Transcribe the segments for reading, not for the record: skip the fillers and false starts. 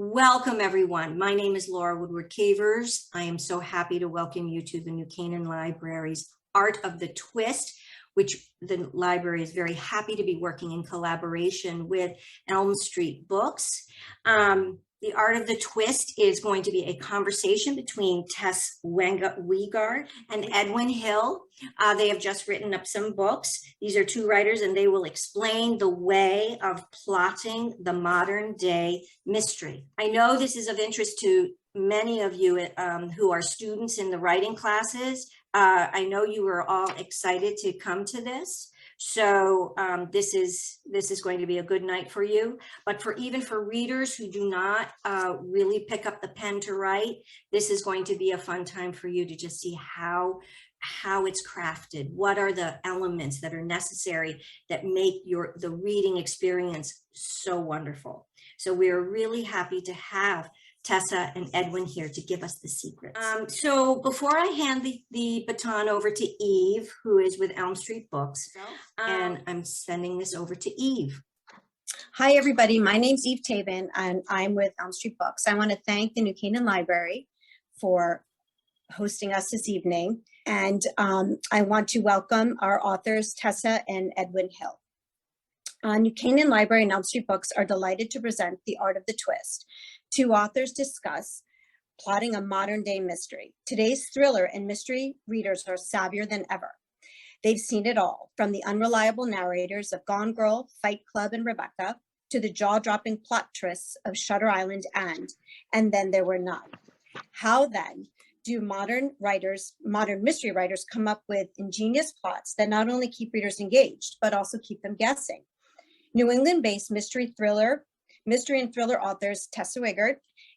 Welcome, everyone. My name is Laura Woodward-Cavers. I am so happy to welcome you to the New Canaan Library's Art of the Twist, which the library is very happy to be working in collaboration with Elm Street Books. The Art of the Twist is going to be a conversation between Tessa Wegert and Edwin Hill. They have just written up some books. These are two writers, and they will explain the way of plotting the modern day mystery. I know this is of interest to many of you who are students in the writing classes. I know you were all excited to come to this. So this is going to be a good night for you. But even for readers who do not really pick up the pen to write, this is going to be a fun time for you to just see how it's crafted. What are the elements that are necessary that make the reading experience so wonderful? So we are really happy to have Tessa and Edwin here to give us the secrets. So before I hand the baton over to Eve, who is with Elm Street Books, and I'm sending this over to Eve. Hi, everybody. My name's Eve Tabin, and I'm with Elm Street Books. I want to thank the New Canaan Library for hosting us this evening. And I want to welcome our authors, Tessa and Edwin Hill. New Canaan Library and Elm Street Books are delighted to present The Art of the Twist. Two authors discuss plotting a modern day mystery. Today's thriller and mystery readers are savvier than ever. They've seen it all, from the unreliable narrators of Gone Girl, Fight Club, and Rebecca, to the jaw-dropping plot twists of Shutter Island and Then There Were None. How then do modern mystery writers come up with ingenious plots that not only keep readers engaged, but also keep them guessing? New England-based mystery and thriller authors Tessa Wegert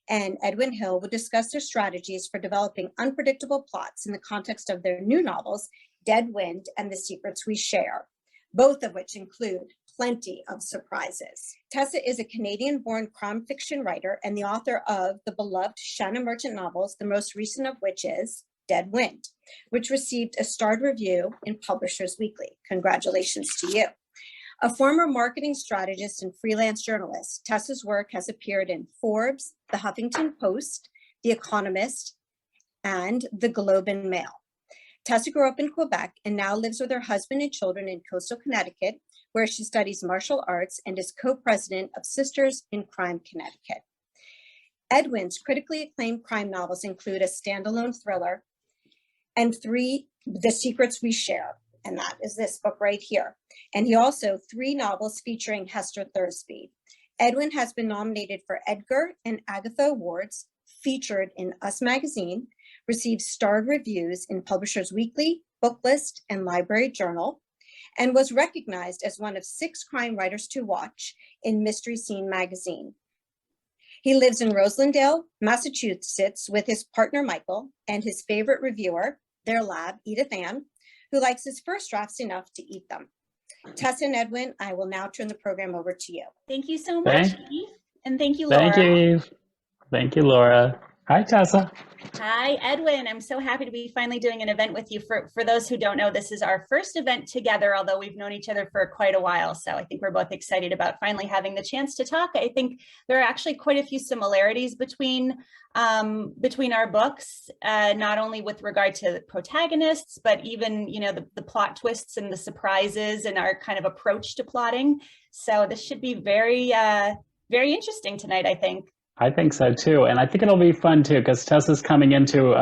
and Edwin Hill will discuss their strategies for developing unpredictable plots in the context of their new novels, Dead Wind and The Secrets We Share, both of which include plenty of surprises. Tessa is a Canadian-born crime fiction writer and the author of the beloved Shannon Merchant novels, the most recent of which is Dead Wind, which received a starred review in Publishers Weekly. Congratulations to you. A former marketing strategist and freelance journalist, Tessa's work has appeared in Forbes, The Huffington Post, The Economist, and The Globe and Mail. Tessa grew up in Quebec and now lives with her husband and children in coastal Connecticut, where she studies martial arts and is co-president of Sisters in Crime Connecticut. Edwin's critically acclaimed crime novels include a standalone thriller and The Secrets We Share, and that is this book right here. And he also 3 novels featuring Hester Thursby. Edwin has been nominated for Edgar and Agatha Awards, featured in Us Magazine, received starred reviews in Publishers Weekly, Booklist, and Library Journal, and was recognized as one of 6 crime writers to watch in Mystery Scene magazine. He lives in Roslindale, Massachusetts, with his partner Michael and his favorite reviewer, their lab, Edith Ann, who likes his first drafts enough to eat them. Tessa and Edwin, I will now turn the program over to you. Thank you so much, Eve. And thank you, Laura. Thank you, Eve. Thank you, Laura. Hi, Tessa. Hi, Edwin. I'm so happy to be finally doing an event with you. For those who don't know, this is our first event together, although we've known each other for quite a while. So I think we're both excited about finally having the chance to talk. I think there are actually quite a few similarities between our books, not only with regard to the protagonists, but even, the plot twists and the surprises and our kind of approach to plotting. So this should be very, very interesting tonight, I think. I think so too, and I think it'll be fun too, because Tessa's coming into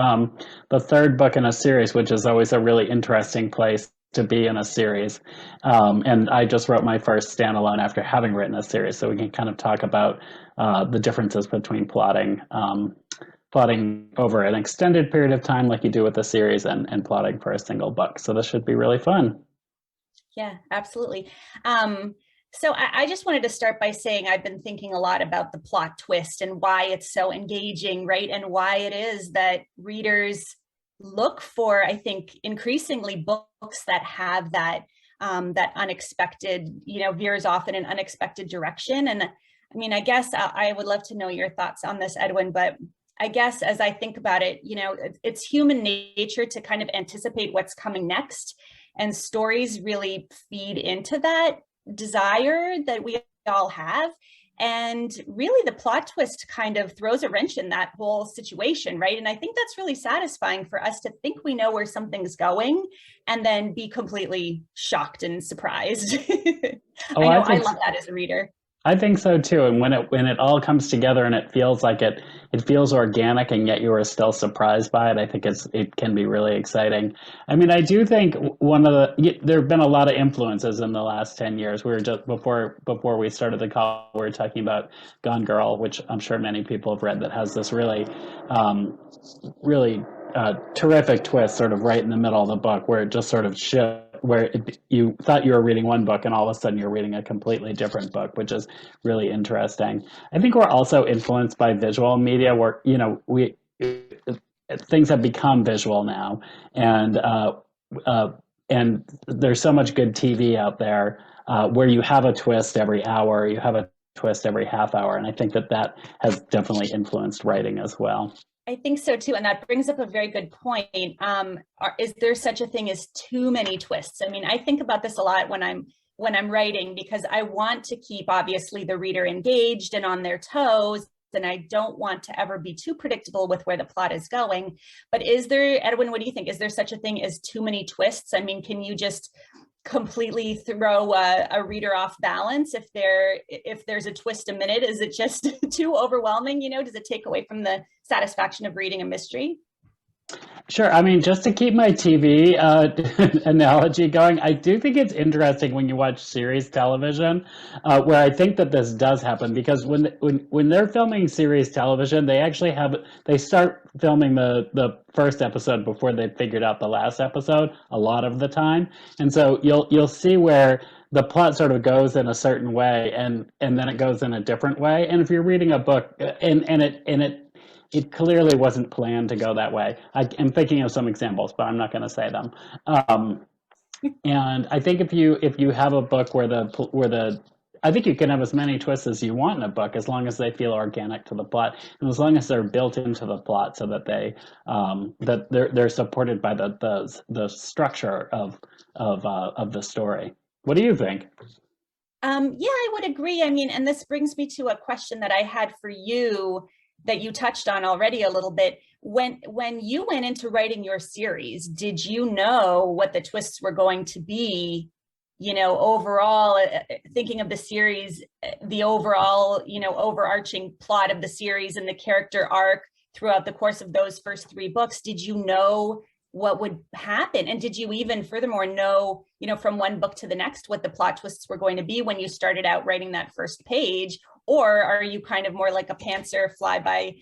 the 3rd book in a series, which is always a really interesting place to be in a series. And I just wrote my first standalone after having written a series, so we can kind of talk about the differences between plotting over an extended period of time, like you do with a series, and plotting for a single book. So this should be really fun. Yeah, absolutely. So I just wanted to start by saying I've been thinking a lot about the plot twist and why it's so engaging, right? And why it is that readers look for, I think, increasingly books that have that unexpected, veers off in an unexpected direction. And I mean, I guess I would love to know your thoughts on this, Edwin, but I guess as I think about it, it's human nature to kind of anticipate what's coming next. And stories really feed into that desire that we all have. And really the plot twist kind of throws a wrench in that whole situation, right? And I think that's really satisfying for us to think we know where something's going and then be completely shocked and surprised. Oh, I know I I think love that as a reader. I think so too. And when it all comes together and it feels like it feels organic and yet you are still surprised by it, I think it can be really exciting. I mean, I do think there have been a lot of influences in the last 10 years. We were just before we started the call, we were talking about Gone Girl, which I'm sure many people have read, that has this really terrific twist sort of right in the middle of the book where it just sort of shifts, where you thought you were reading one book and all of a sudden you're reading a completely different book, which is really interesting. I think we're also influenced by visual media where, things have become visual now, and there's so much good TV out there where you have a twist every hour, you have a twist every half hour, and I think that has definitely influenced writing as well. I think so too, and that brings up a very good point. Is there such a thing as too many twists? I mean, I think about this a lot when I'm writing, because I want to keep obviously the reader engaged and on their toes, and I don't want to ever be too predictable with where the plot is going. But is there, Edwin, what do you think? Is there such a thing as too many twists? I mean, can you just completely throw a reader off balance if there's a twist a minute? Is it just too overwhelming? Does it take away from the satisfaction of reading a mystery? Sure. I mean, just to keep my TV analogy going, I do think it's interesting when you watch series television, where I think that this does happen, because when they're filming series television, they start filming the first episode before they've figured out the last episode a lot of the time, and so you'll see where the plot sort of goes in a certain way, and then it goes in a different way. And if you're reading a book it clearly wasn't planned to go that way. I'm thinking of some examples, but I'm not going to say them. And I think if you have a book where I think you can have as many twists as you want in a book, as long as they feel organic to the plot, and as long as they're built into the plot, so that they're supported by the structure of the story. What do you think? Yeah, I would agree. I mean, and this brings me to a question that I had for you that you touched on already a little bit. When you went into writing your series, did you know what the twists were going to be? Overall, thinking of the series, the overall, overarching plot of the series and the character arc throughout the course of those first 3 books, did you know what would happen? And did you even furthermore know, from one book to the next, what the plot twists were going to be when you started out writing that first page? Or are you kind of more like a pantser, fly by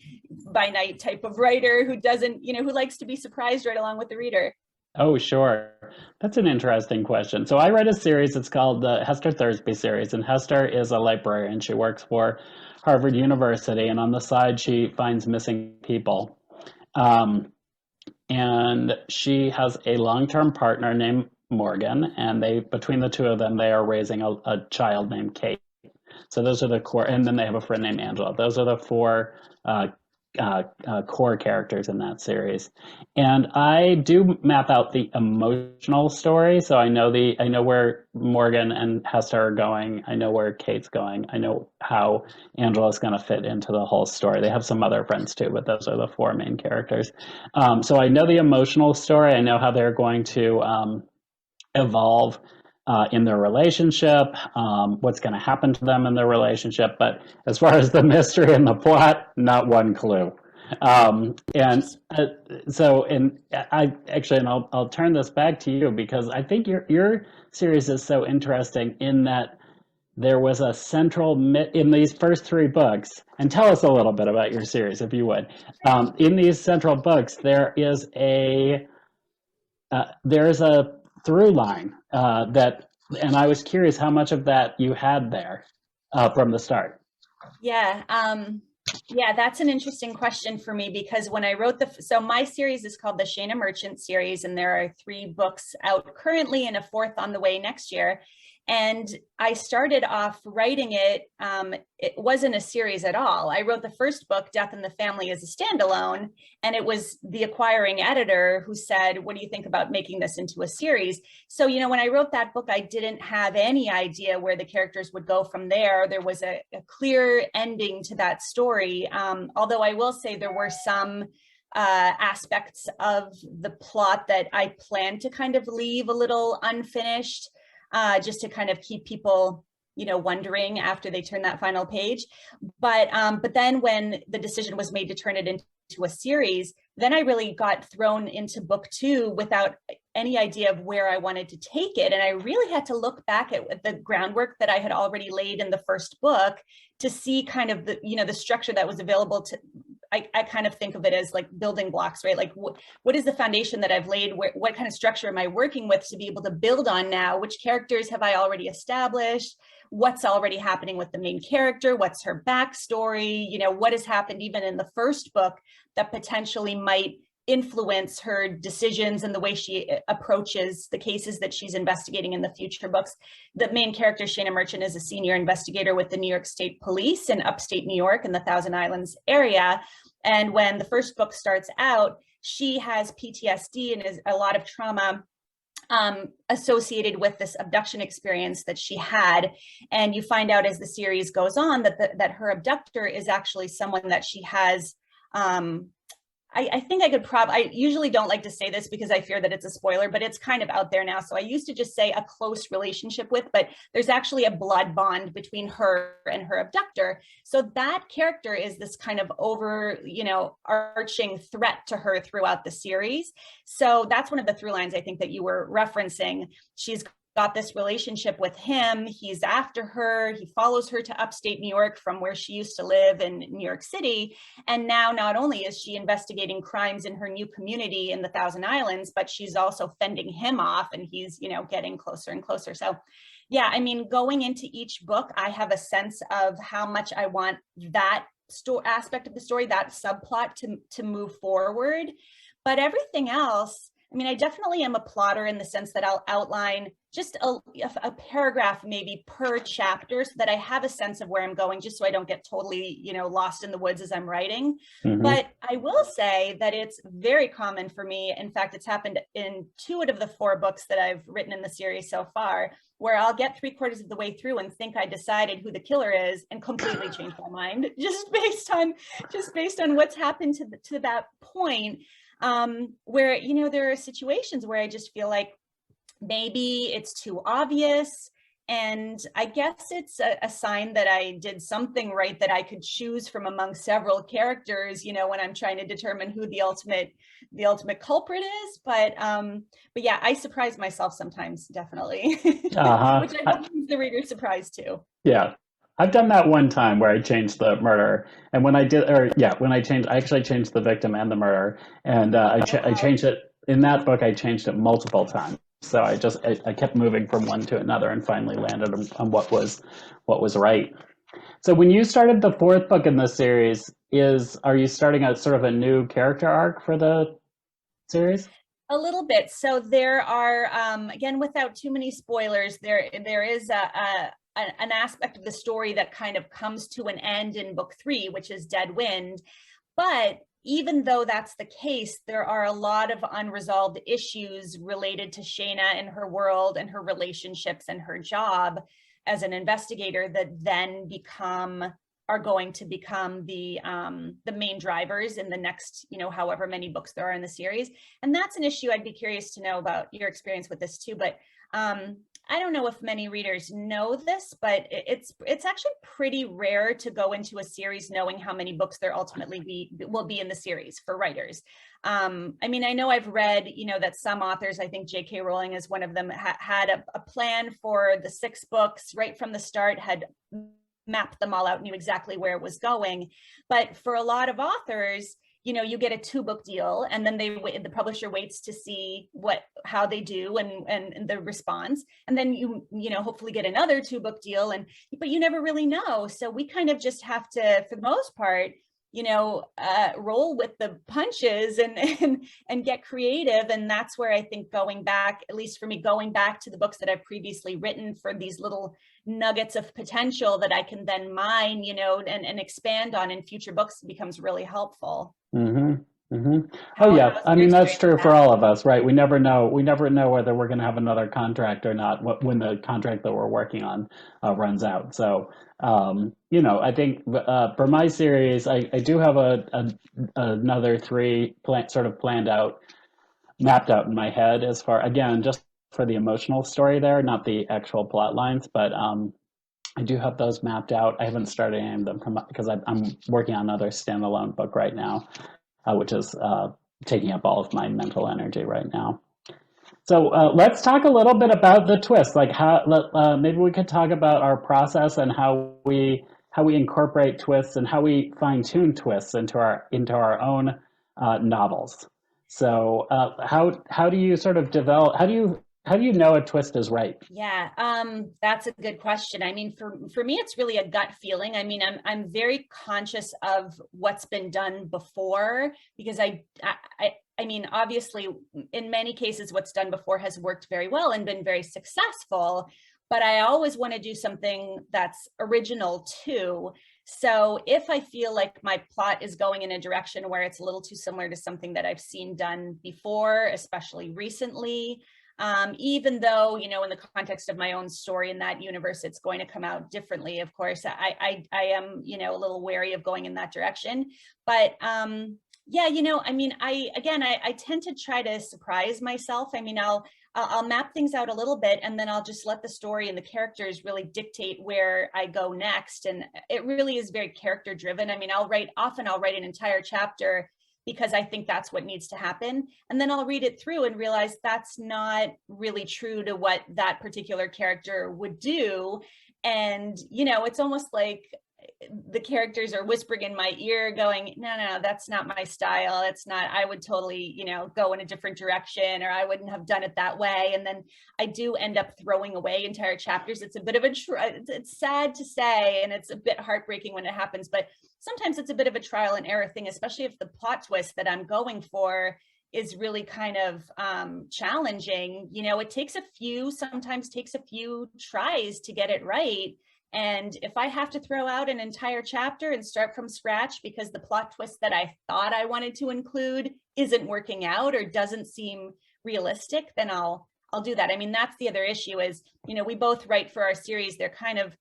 night type of writer who doesn't, who likes to be surprised right along with the reader? Oh, sure. That's an interesting question. So I read a series, it's called the Hester Thursby series, and Hester is a librarian. She works for Harvard University, and on the side, she finds missing people. And she has a long-term partner named Morgan, and between the two of them, they are raising a child named Kate. So those are the core, and then they have a friend named Angela. Those are the 4 core characters in that series. And I do map out the emotional story, so I know where Morgan and Hester are going. I know where Kate's going. I know how Angela's going to fit into the whole story. They have some other friends too, but those are the 4 main characters. So I know the emotional story. I know how they're going to evolve in thetheir relationship, what's going to happen to them in their relationship. But as far as the mystery and the plot, not one clue. I'll turn this back to you, because I think your series is so interesting in that there was a central in these first 3 books. And tell us a little bit about your series, if you would. In these central books, there is a through line and I was curious how much of that you had there from the start. Yeah, that's an interesting question for me, because when I wrote so my series is called the Shayna Merchant series, and there are 3 books out currently and a 4th on the way next year. And I started off writing it. It wasn't a series at all. I wrote the first book, Death in the Family, as a standalone. And it was the acquiring editor who said, what do you think about making this into a series? So, when I wrote that book, I didn't have any idea where the characters would go from there. There was a clear ending to that story. Although I will say there were some aspects of the plot that I planned to kind of leave a little unfinished, just to kind of keep people, wondering after they turn that final page. But then when the decision was made to turn it into a series, then I really got thrown into book 2 without any idea of where I wanted to take it. And I really had to look back at the groundwork that I had already laid in the first book to see kind of the structure that was available to. I kind of think of it as like building blocks, right? Like what is the foundation that I've laid? What kind of structure am I working with to be able to build on now? Which characters have I already established? What's already happening with the main character? What's her backstory? What has happened even in the first book that potentially might influence her decisions and the way she approaches the cases that she's investigating in the future books. The main character, Shayna Merchant, is a senior investigator with the New York State Police in upstate New York in the Thousand Islands area. And when the first book starts out, she has PTSD and is a lot of trauma associated with this abduction experience that she had. And you find out as the series goes on that her abductor is actually someone that she has, I think I usually don't like to say this because I fear that it's a spoiler, but it's kind of out there now. So I used to just say a close relationship with, but there's actually a blood bond between her and her abductor. So that character is this kind of arching threat to her throughout the series. So that's one of the through lines I think that you were referencing. She's got this relationship with him. He's after her. He follows her to upstate New York from where she used to live in New York City. And now not only is she investigating crimes in her new community in the Thousand Islands, but she's also fending him off, and he's, getting closer and closer. So yeah, I mean, going into each book, I have a sense of how much I want that aspect of the story, that subplot to move forward. But everything else, I mean, I definitely am a plotter in the sense that I'll outline just a paragraph maybe per chapter so that I have a sense of where I'm going, just so I don't get totally, lost in the woods as I'm writing. Mm-hmm. But I will say that it's very common for me. In fact, it's happened in 2 out of the 4 books that I've written in the series so far, where I'll get 3/4 of the way through and think I decided who the killer is and completely change my mind just based on what's happened to that point. Where, there are situations where I just feel like maybe it's too obvious. And I guess it's a sign that I did something right, that I could choose from among several characters, when I'm trying to determine who the ultimate culprit is. But yeah, I surprise myself sometimes, definitely, which I hope keeps the reader surprised too. Yeah. I've done that one time where I changed the murder, and I actually changed the victim and the murder, and I changed it in that book. I changed it multiple times, so I kept moving from one to another, and finally landed on what was right. So when you started the 4th book in the series, are you starting a sort of a new character arc for the series? A little bit. So there are, again, without too many spoilers, there is an aspect of the story that kind of comes to an end in book 3, which is Dead Wind. But even though that's the case, there are a lot of unresolved issues related to Shayna and her world and her relationships and her job as an investigator that then are going to become the main drivers in the next, however many books there are in the series. And that's an issue I'd be curious to know about your experience with this too. But I don't know if many readers know this, but it's actually pretty rare to go into a series knowing how many books there ultimately will be in the series for writers. I mean, I know I've read, that some authors, I think J.K. Rowling is one of them, had a plan for the 6 books right from the start, had mapped them all out, knew exactly where it was going. But for a lot of authors, you get a 2-book deal, and then the publisher waits to see how they do and the response, and then you hopefully get another 2-book deal, but you never really know. So we kind of just have to, for the most part, roll with the punches and get creative. And that's where I think going back, at least for me, going back to the books that I've previously written for these little nuggets of potential that I can then mine, and expand on in future books becomes really helpful. Oh yeah, I mean that's true for all of us, right? We never know whether we're going to have another contract or not when the contract that we're working on runs out. So I think for my series, I do have another 3 mapped out in my head, as far, again, just for the emotional story there, not the actual plot lines, but I do have those mapped out. I haven't started any of them because I'm working on another standalone book right now, which is taking up all of my mental energy right now. So let's talk a little bit about the twist. Like maybe we could talk about our process and how we incorporate twists and how we fine tune twists into our own novels. So how do you sort of develop? How do you know a twist is right? Yeah, that's a good question. I mean, for me, it's really a gut feeling. I mean, I'm very conscious of what's been done before, because I mean, obviously, in many cases, what's done before has worked very well and been very successful, but I always want to do something that's original too. So if I feel like my plot is going in a direction where it's a little too similar to something that I've seen done before, especially recently, even though, in the context of my own story in that universe, it's going to come out differently. Of course, I am, a little wary of going in that direction. But yeah, I mean, I tend to try to surprise myself. I mean, I'll map things out a little bit, and then I'll just let the story and the characters really dictate where I go next. And it really is very character driven. I mean, I'll write an entire chapter because I think that's what needs to happen. And then I'll read it through and realize that's not really true to what that particular character would do. And, it's almost like the characters are whispering in my ear going, no, that's not my style. It's not, I would totally, go in a different direction, or I wouldn't have done it that way. And then I do end up throwing away entire chapters. It's a bit of it's sad to say, and it's a bit heartbreaking when it happens, but sometimes it's a bit of a trial and error thing, especially if the plot twist that I'm going for is really kind of challenging. It sometimes takes a few tries to get it right. And if I have to throw out an entire chapter and start from scratch because the plot twist that I thought I wanted to include isn't working out or doesn't seem realistic, then I'll do that. I mean, that's the other issue is, we both write for our series. They're kind of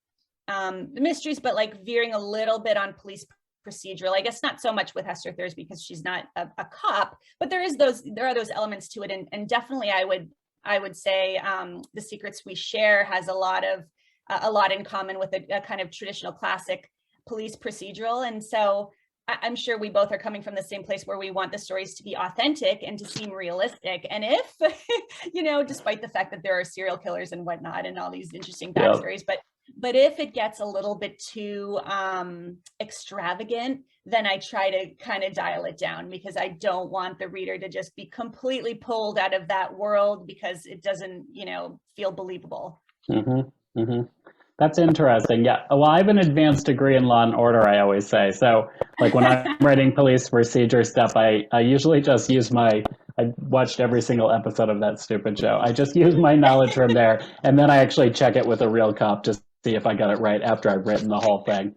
mysteries, but like veering a little bit on police procedural. I guess not so much with Hester Thursby because she's not a cop, but there are those elements to it. And definitely I would say The Secrets We Share has a lot in common with a kind of traditional classic police procedural. And so I'm sure we both are coming from the same place where we want the stories to be authentic and to seem realistic. And if, despite the fact that there are serial killers and whatnot and all these interesting backstories, but if it gets a little bit too extravagant, then I try to kind of dial it down because I don't want the reader to just be completely pulled out of that world because it doesn't, feel believable. Mm-hmm. Mm-hmm. That's interesting. Yeah. Well, I have an advanced degree in law and order, I always say. So like when I'm writing police procedure stuff, I usually just use I watched every single episode of that stupid show. I just use my knowledge from there. And then I actually check it with a real cop to see if I got it right after I've written the whole thing.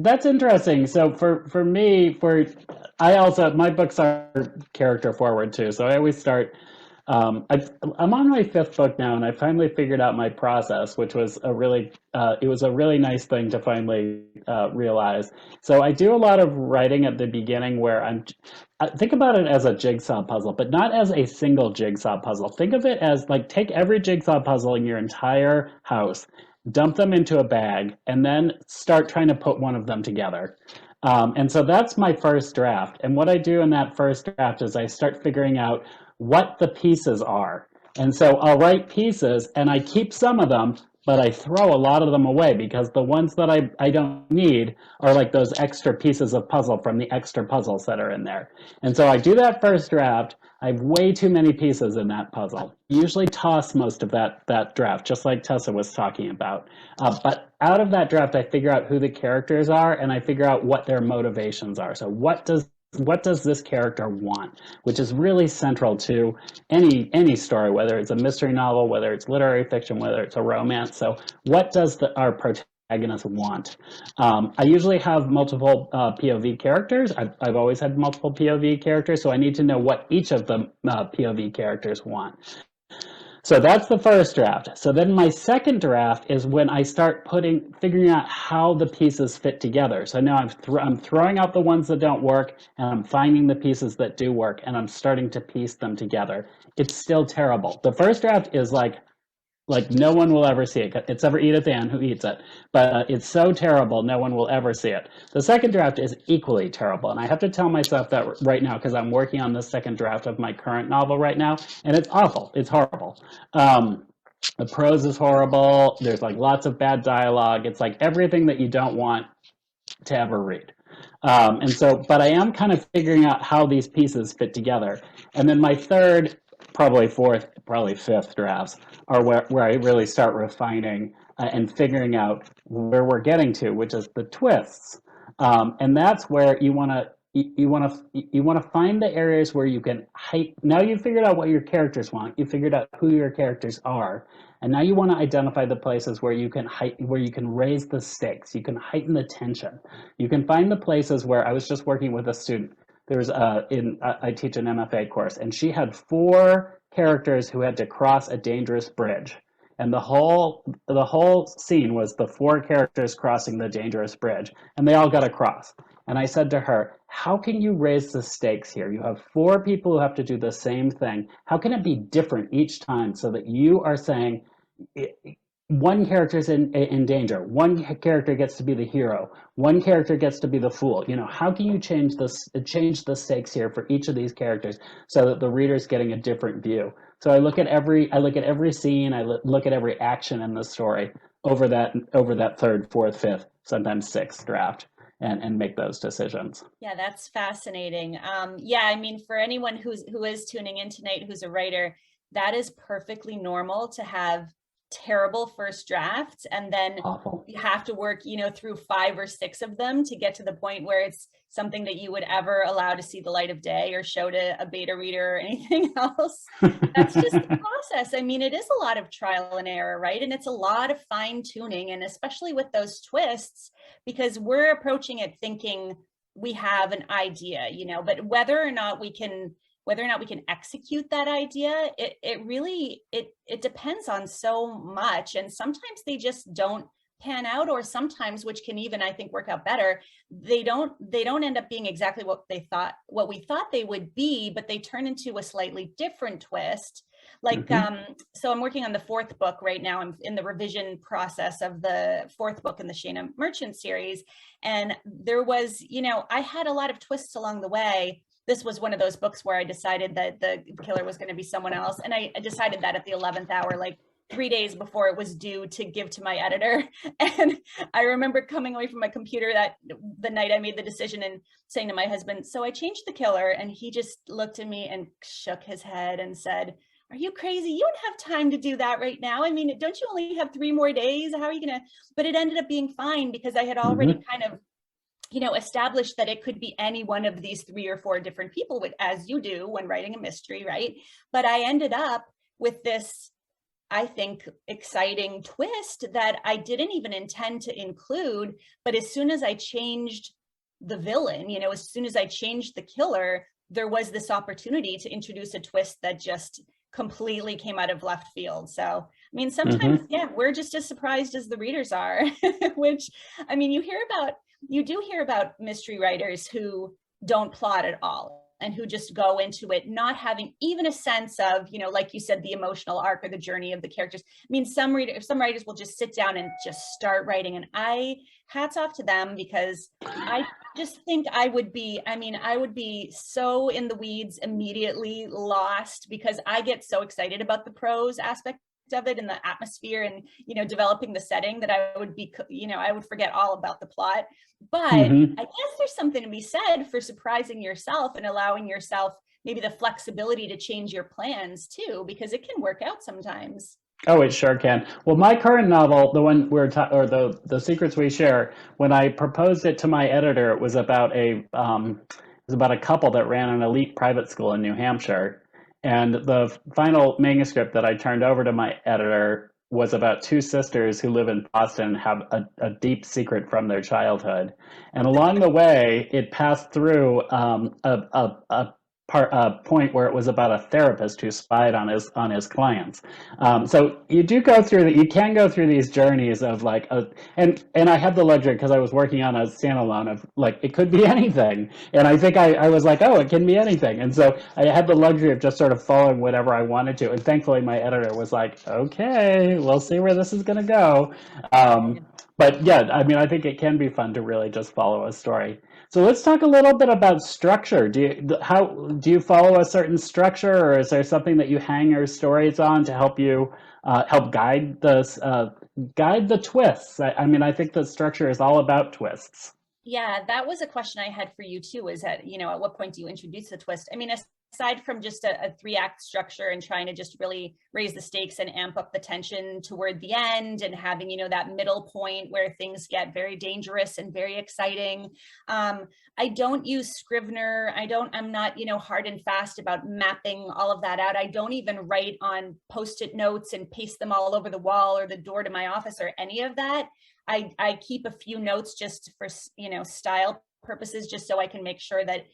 That's interesting. So for me, my books are character forward too. So I always start, I'm on my 5th book now, and I finally figured out my process, which was it was a really nice thing to finally realize. So I do a lot of writing at the beginning where I think about it as a jigsaw puzzle, but not as a single jigsaw puzzle. Think of it as like, take every jigsaw puzzle in your entire house, dump them into a bag, and then start trying to put one of them together. And so that's my first draft. And what I do in that first draft is I start figuring out what the pieces are. And so I'll write pieces and I keep some of them, but I throw a lot of them away because the ones that I don't need are like those extra pieces of puzzle from the extra puzzles that are in there. And so I do that first draft. I have way too many pieces in that puzzle. Usually toss most of that draft, just like Tessa was talking about. But out of that draft, I figure out who the characters are, and I figure out what their motivations are. So what does this character want, which is really central to any story, whether it's a mystery novel, whether it's literary fiction, whether it's a romance. So what does our protagonist want? I usually have multiple POV characters. I've always had multiple POV characters, so I need to know what each of the POV characters want. So that's the first draft. So then my second draft is when I start figuring out how the pieces fit together. So now I'm throwing out the ones that don't work, and I'm finding the pieces that do work, and I'm starting to piece them together. It's still terrible. The first draft is like no one will ever see it. It's ever Edith Ann who eats it, but it's so terrible no one will ever see it. The second draft is equally terrible, and I have to tell myself that right now because I'm working on the second draft of my current novel right now, and it's awful. It's horrible. The prose is horrible. There's like lots of bad dialogue. It's like everything that you don't want to ever read. But I am kind of figuring out how these pieces fit together. And then my third, probably fourth, probably fifth drafts are where I really start refining and figuring out where we're getting to, which is the twists. And that's where you want to find the areas where you can heighten. Now you've figured out what your characters want. You figured out who your characters are, and now you want to identify the places where you can raise the stakes. You can heighten the tension. You can find the places where I was just working with a student. There's I teach an MFA course, and she had 4 characters who had to cross a dangerous bridge. And the whole scene was the 4 characters crossing the dangerous bridge, and they all got across. And I said to her, how can you raise the stakes here? You have 4 people who have to do the same thing. How can it be different each time so that you are saying one character's in danger, one character gets to be the hero, one character gets to be the fool? How can you change the stakes here for each of these characters so that the reader's getting a different view? So I look at every scene, I look at every action in the story over that third, fourth, fifth, sometimes sixth draft, and make those decisions. Yeah, that's fascinating. Yeah, I mean, for anyone who is tuning in tonight, who's a writer, that is perfectly normal to have terrible first drafts, and then Awful. You have to work, through 5 or 6 of them to get to the point where it's something that you would ever allow to see the light of day or show to a beta reader or anything else. That's just the process. I mean, it is a lot of trial and error, right? And it's a lot of fine tuning, and especially with those twists, because we're approaching it thinking we have an idea, but whether or not we can execute that idea, it really depends on so much. And sometimes they just don't pan out, or sometimes, which can even, I think, work out better, they don't end up being exactly what we thought they would be, but they turn into a slightly different twist. Like, so I'm working on the 4th book right now. I'm in the revision process of the 4th book in the Shayna Merchant series. And there was, I had a lot of twists along the way. This was one of those books where I decided that the killer was going to be someone else. And I decided that at the 11th hour, like 3 days before it was due to give to my editor. And I remember coming away from my computer the night I made the decision and saying to my husband, so I changed the killer. And he just looked at me and shook his head and said, are you crazy? You don't have time to do that right now. I mean, don't you only have 3 more days? How are you going to? But it ended up being fine because I had already kind of established that it could be any one of these 3 or 4 different people, as you do when writing a mystery, right? But I ended up with this, I think, exciting twist that I didn't even intend to include. But as soon as I changed the villain, as soon as I changed the killer, there was this opportunity to introduce a twist that just completely came out of left field. So, I mean, sometimes, we're just as surprised as the readers are, which, I mean, you do hear about mystery writers who don't plot at all and who just go into it not having even a sense of, like you said, the emotional arc or the journey of the characters. I mean, some writers will just sit down and just start writing, and hats off to them, because I just think I would be so in the weeds, immediately lost, because I get so excited about the prose aspect of it and the atmosphere and, developing the setting that I would be, I would forget all about the plot. But I guess there's something to be said for surprising yourself and allowing yourself maybe the flexibility to change your plans too, because it can work out sometimes. Oh, it sure can. Well, my current novel, the one or the Secrets We Share, when I proposed it to my editor, it was about a couple that ran an elite private school in New Hampshire, and the final manuscript that I turned over to my editor was about two sisters who live in Boston and have a deep secret from their childhood, and along the way, it passed through a point where it was about a therapist who spied on his clients. So you can go through these journeys of and I had the luxury because I was working on a standalone of it could be anything, and I think I was like, oh, it can be anything, and so I had the luxury of just sort of following whatever I wanted to, and thankfully my editor was like, okay, we'll see where this is going to go. But yeah, I mean, I think it can be fun to really just follow a story. So let's talk a little bit about structure. Do you follow a certain structure, or is there something that you hang your stories on to help you help guide the twists? I mean, I think the structure is all about twists. Yeah, that was a question I had for you too, is that, at what point do you introduce the twist? I mean, aside from just a 3-act structure and trying to just really raise the stakes and amp up the tension toward the end and having, that middle point where things get very dangerous and very exciting. I don't use Scrivener. I'm not, hard and fast about mapping all of that out. I don't even write on Post-it notes and paste them all over the wall or the door to my office or any of that. I keep a few notes just for, style purposes, just so I can make sure that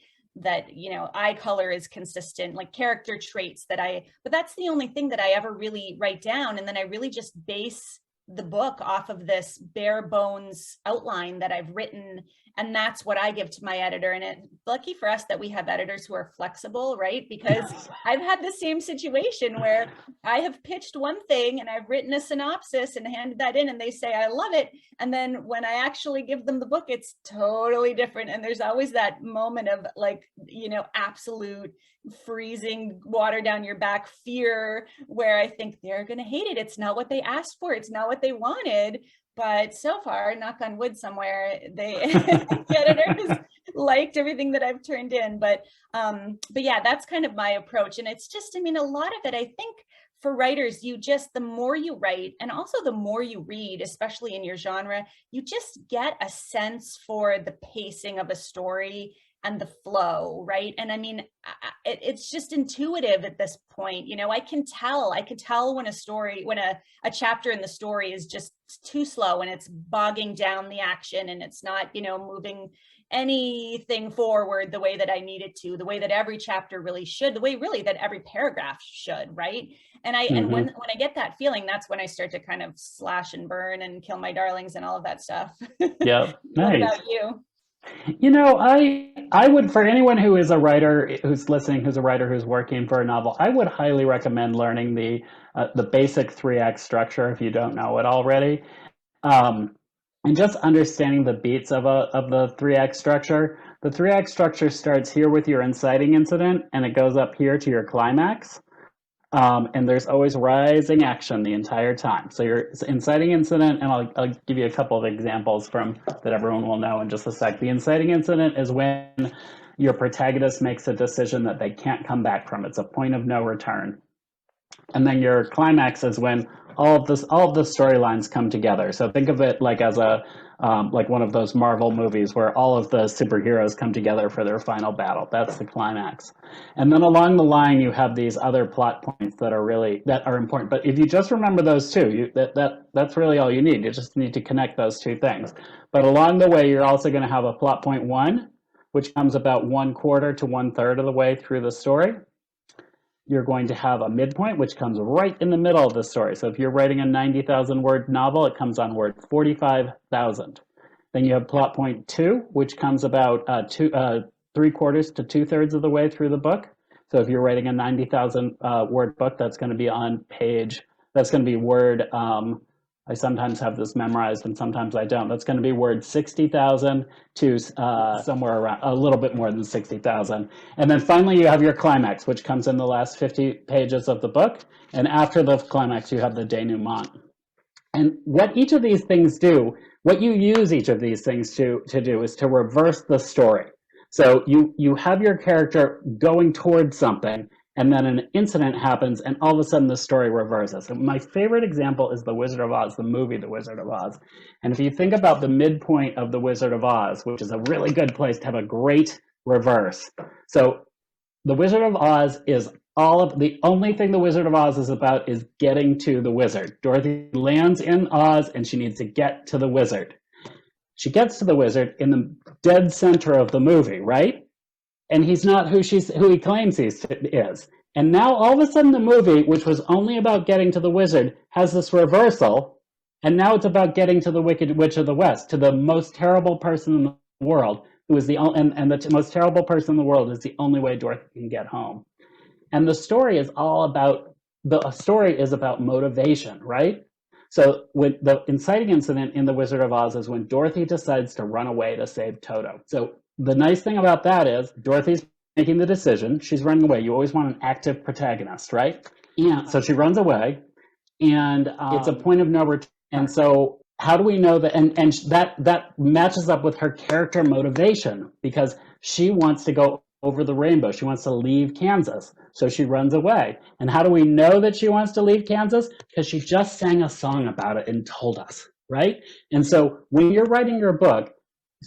eye color is consistent, like character traits but that's the only thing that I ever really write down. And then I really just base the book off of this bare bones outline that I've written. And that's what I give to my editor. And lucky for us that we have editors who are flexible, right? Because I've had the same situation where I have pitched one thing and I've written a synopsis and handed that in and they say, I love it. And then when I actually give them the book, it's totally different. And there's always that moment of absolute freezing water down your back fear where I think they're going to hate it. It's not what they asked for. It's not what they wanted. But so far, knock on wood somewhere, the editor has liked everything that I've turned in. But yeah, that's kind of my approach. And it's just, a lot of it, I think for writers, the more you write and also the more you read, especially in your genre, you just get a sense for the pacing of a story and the flow, right? And it's just intuitive at this point. I can tell when a chapter in the story is just too slow and it's bogging down the action and it's not, moving anything forward the way that I need it to, the way that every chapter really should, the way really that every paragraph should, right? And and when I get that feeling, that's when I start to kind of slash and burn and kill my darlings and all of that stuff. Yeah, nice. What about you? I would, for anyone who is a writer who's listening, who's a writer who's working for a novel, I would highly recommend learning the basic 3-act structure if you don't know it already, and just understanding the beats of the 3-act structure. The 3-act structure starts here with your inciting incident, and it goes up here to your climax. And there's always rising action the entire time. So your inciting incident, and I'll give you a couple of examples that everyone will know in just a sec. The inciting incident is when your protagonist makes a decision that they can't come back from. It's a point of no return. And then your climax is when all of the storylines come together. So think of it like as like one of those Marvel movies where all of the superheroes come together for their final battle. That's the climax. And then along the line, you have these other plot points that are important. But if you just remember those two, that's really all you need. You just need to connect those two things. But along the way, you're also going to have a plot point 1, which comes about 1/4 to 1/3 of the way through the story. You're going to have a midpoint, which comes right in the middle of the story. So if you're writing a 90,000 word novel, it comes on word 45,000. Then you have plot point 2, which comes about 3/4 to 2/3 of the way through the book. So if you're writing a 90,000 word book, that's going to be on page, that's going to be word I sometimes have this memorized and sometimes I don't. That's going to be word 60,000 to somewhere around a little bit more than 60,000. And then finally you have your climax, which comes in the last 50 pages of the book. And after the climax, you have the denouement. And what each of these things do, what you use each of these things to do is to reverse the story. So you have your character going towards something, and then an incident happens, and all of a sudden the story reverses. And my favorite example is The Wizard of Oz, the movie The Wizard of Oz. And if you think about the midpoint of The Wizard of Oz, which is a really good place to have a great reverse. So The Wizard of Oz is the only thing The Wizard of Oz is about is getting to the wizard. Dorothy lands in Oz, and she needs to get to the wizard. She gets to the wizard in the dead center of the movie, right? And he's not who he claims he is. And now all of a sudden the movie, which was only about getting to the wizard, has this reversal, and now it's about getting to the Wicked Witch of the West, to the most terrible person in the world, who is the most terrible person in the world is the only way Dorothy can get home. And the story is about motivation, right? So when the inciting incident in The Wizard of Oz is when Dorothy decides to run away to save Toto. So the nice thing about that is Dorothy's making the decision. She's running away. You always want an active protagonist, right? And so she runs away, and it's a point of no return. And so how do we know that? And that matches up with her character motivation, because she wants to go over the rainbow. She wants to leave Kansas. So she runs away. And how do we know that she wants to leave Kansas? Because she just sang a song about it and told us, right? And so when you're writing your book,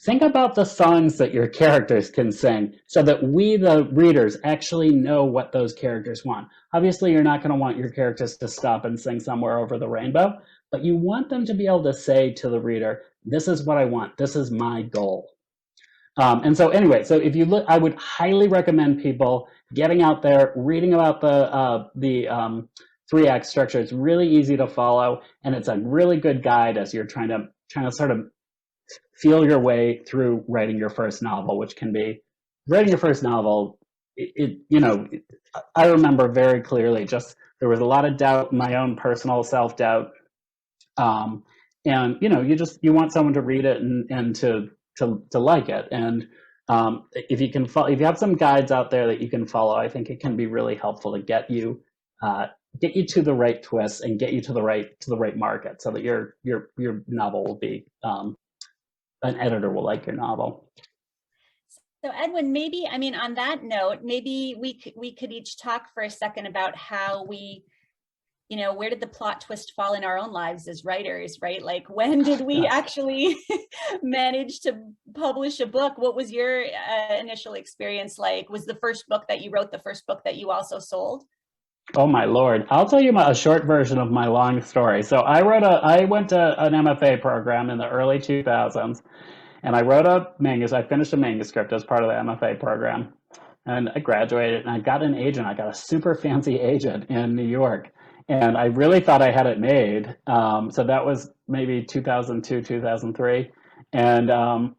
think about the songs that your characters can sing so that we, the readers, actually know what those characters want. Obviously, you're not going to want your characters to stop and sing Somewhere Over the Rainbow, but you want them to be able to say to the reader, this is what I want. This is my goal. And so anyway, so if you look, I would highly recommend people getting out there, reading about the 3-act structure. It's really easy to follow, and it's a really good guide as you're trying to sort of feel your way through writing your first novel, which can be writing your first novel. I remember very clearly, just there was a lot of doubt, my own personal self-doubt, and you want someone to read it and to like it. And if you have some guides out there that you can follow, I think it can be really helpful to get you to the right twists and get you to the right market, so that your novel will be an editor will like your novel. So Edwin, maybe, on that note, maybe we could each talk for a second about how we, where did the plot twist fall in our own lives as writers, right? Like, when did we actually manage to publish a book? What was your initial experience like? Was the first book that you wrote the first book that you also sold? Oh my Lord. I'll tell you a short version of my long story. So I went to an MFA program in the early 2000s, and I wrote I finished a manuscript as part of the MFA program, and I graduated, and I got an agent. I got a super fancy agent in New York, and I really thought I had it made. So that was maybe 2002, 2003. And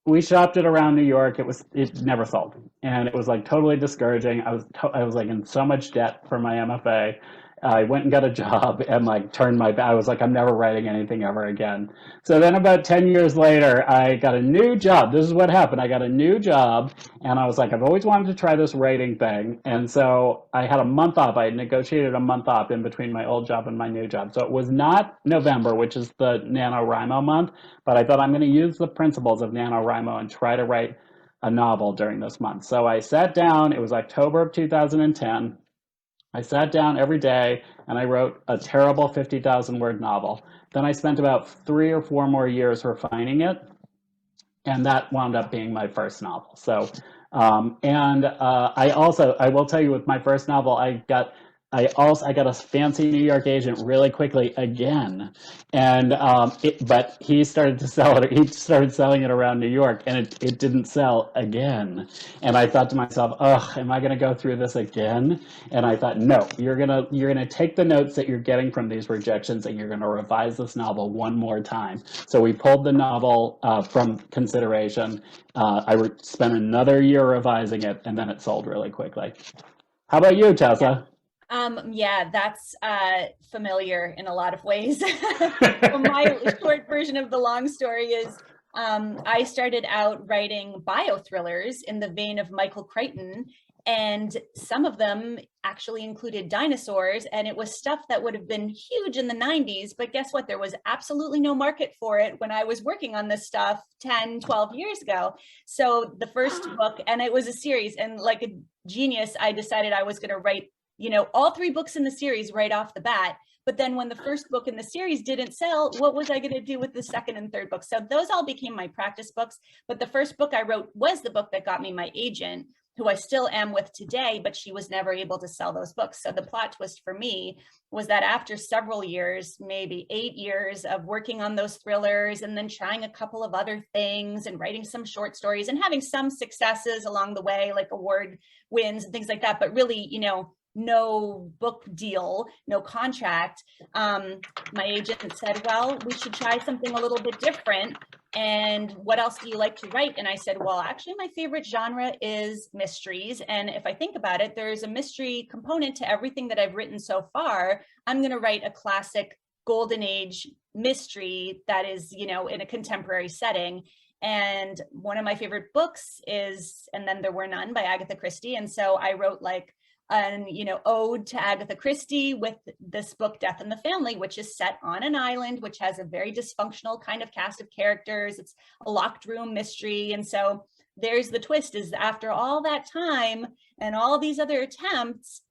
we shopped it around New York. It never sold, and it was like totally discouraging. I was like in so much debt for my MFA. I went and got a job and like turned my back. I was like, I'm never writing anything ever again. So then about 10 years later, I got a new job. This is what happened. I got a new job, and I was like, I've always wanted to try this writing thing. And so I had a month off. I had negotiated a month off in between my old job and my new job. So it was not November, which is the NaNoWriMo month, but I thought I'm going to use the principles of NaNoWriMo and try to write a novel during this month. So I sat down. It was October of 2010. I sat down every day and I wrote a terrible 50,000 word novel. Then I spent about 3 or 4 more years refining it, and that wound up being my first novel. So, I will tell you, with my first novel, I got a fancy New York agent really quickly again, and but he started to sell it. He started selling it around New York, and it didn't sell again. And I thought to myself, "Ugh, am I going to go through this again?" And I thought, "No, you're gonna take the notes that you're getting from these rejections, and you're going to revise this novel one more time." So we pulled the novel from consideration. I spent another year revising it, and then it sold really quickly. How about you, Tessa? Yeah, that's familiar in a lot of ways. So my short version of the long story is I started out writing bio thrillers in the vein of Michael Crichton, and some of them actually included dinosaurs, and it was stuff that would have been huge in the 90s, but guess what? There was absolutely no market for it when I was working on this stuff 10, 12 years ago. So the first book, and it was a series, and like a genius, I decided I was going to write, you know, all 3 books in the series right off the bat. But then when the first book in the series didn't sell, what was I going to do with the second and third book? So those all became my practice books. But the first book I wrote was the book that got me my agent, who I still am with today, but she was never able to sell those books. So the plot twist for me was that after several years, maybe 8 years of working on those thrillers and then trying a couple of other things and writing some short stories and having some successes along the way, like award wins and things like that, but really, you know, no book deal, no contract. My agent said, well, we should try something a little bit different. And what else do you like to write? And I said, well, actually, my favorite genre is mysteries. And if I think about it, there's a mystery component to everything that I've written so far. I'm going to write a classic golden age mystery that is, you know, in a contemporary setting. And one of my favorite books is And Then There Were None by Agatha Christie. And so I wrote like an, you know, ode to Agatha Christie with this book, Death in the Family, which is set on an island, which has a very dysfunctional kind of cast of characters. It's a locked room mystery. And so there's the twist, is after all that time and all these other attempts,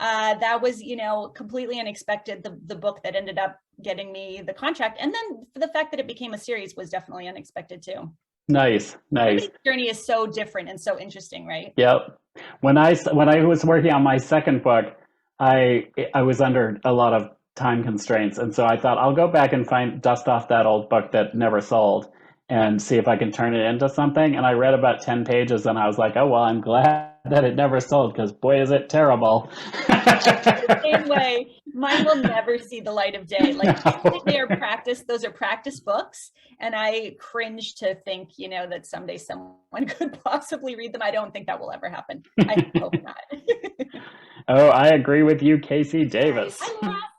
that was, you know, completely unexpected. The book that ended up getting me the contract. And then for the fact that it became a series was definitely unexpected too. Nice. Everybody's journey is so different and so interesting, right? Yep. When I was working on my second book, I was under a lot of time constraints, and so I thought I'll go back and dust off that old book that never sold and see if I can turn it into something. And I read about 10 pages and I was like, oh, well, I'm glad that it never sold, because boy, is it terrible. The same way, mine will never see the light of day. Like, No. they are practice, those are practice books. And I cringe to think, you know, that someday someone could possibly read them. I don't think that will ever happen. I hope not. Oh, I agree with you, Casey Davis.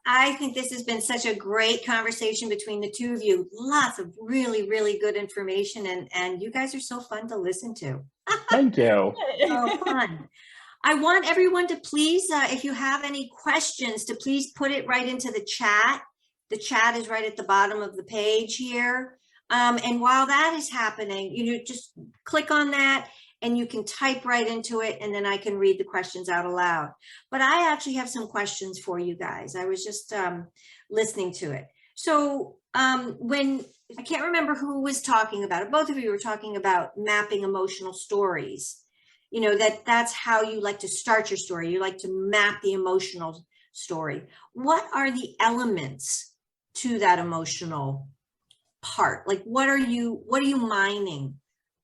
I think this has been such a great conversation between the two of you. Lots of really, really good information, and you guys are so fun to listen to. Thank you. So fun. I want everyone to please, if you have any questions, to please put it right into the chat. The chat is right at the bottom of the page here. And while that is happening, you know, just click on that and you can type right into it, and then I can read the questions out aloud. But I actually have some questions for you guys. I was just listening to it. So when, I can't remember who was talking about it, both of you were talking about mapping emotional stories. You know, that's how you like to start your story. You like to map the emotional story. What are the elements to that emotional part? Like, what are you mining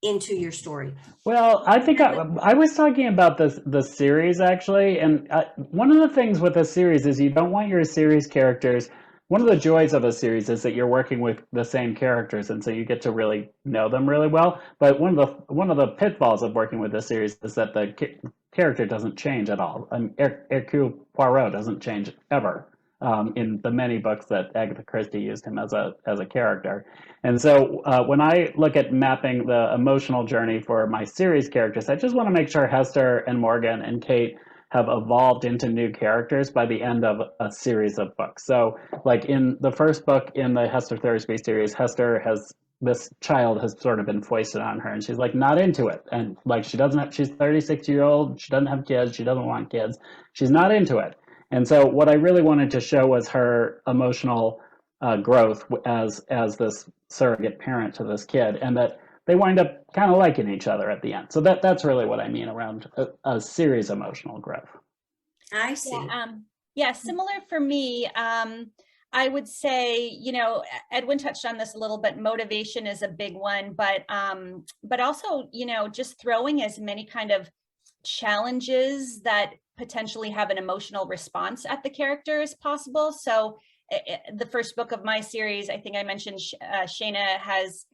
into your story? Well, I think I was talking about the series actually, and one of the things with a series is you don't want your series characters. One of the joys of a series is that you're working with the same characters, and so you get to really know them really well. But one of the pitfalls of working with a series is that the character doesn't change at all. And Hercule Poirot doesn't change ever. In the many books that Agatha Christie used him as a character. And so when I look at mapping the emotional journey for my series characters, I just want to make sure Hester and Morgan and Kate have evolved into new characters by the end of a series of books. So like in the first book in the Hester Thursby series, this child has sort of been foisted on her, and she's like not into it. And like she's 36-year-old, she doesn't have kids, she doesn't want kids, she's not into it. And so what I really wanted to show was her emotional growth as this surrogate parent to this kid, and that they wind up kind of liking each other at the end. So that's really what I mean around a series emotional growth. I see. Yeah, similar for me. I would say, you know, Edwin touched on this a little bit. Motivation is a big one, but also, you know, just throwing as many kind of challenges that potentially have an emotional response at the character as possible. So the first book of my series, I think I mentioned Shayna has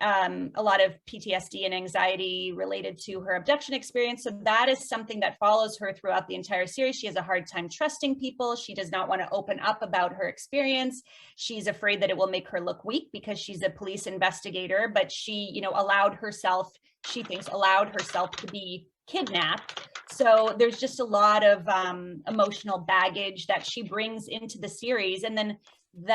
a lot of PTSD and anxiety related to her abduction experience. So that is something that follows her throughout the entire series. She has a hard time trusting people. She does not want to open up about her experience. She's afraid that it will make her look weak because she's a police investigator, but she, you know, allowed herself to be kidnapped. So there's just a lot of emotional baggage that she brings into the series. And then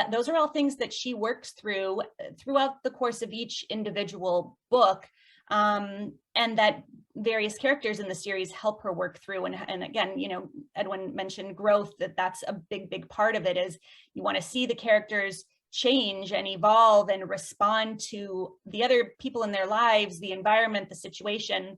those are all things that she works through throughout the course of each individual book, and that various characters in the series help her work through. And again, you know, Edwin mentioned growth, that's a big part of it, is you want to see the characters change and evolve and respond to the other people in their lives, the environment, the situation,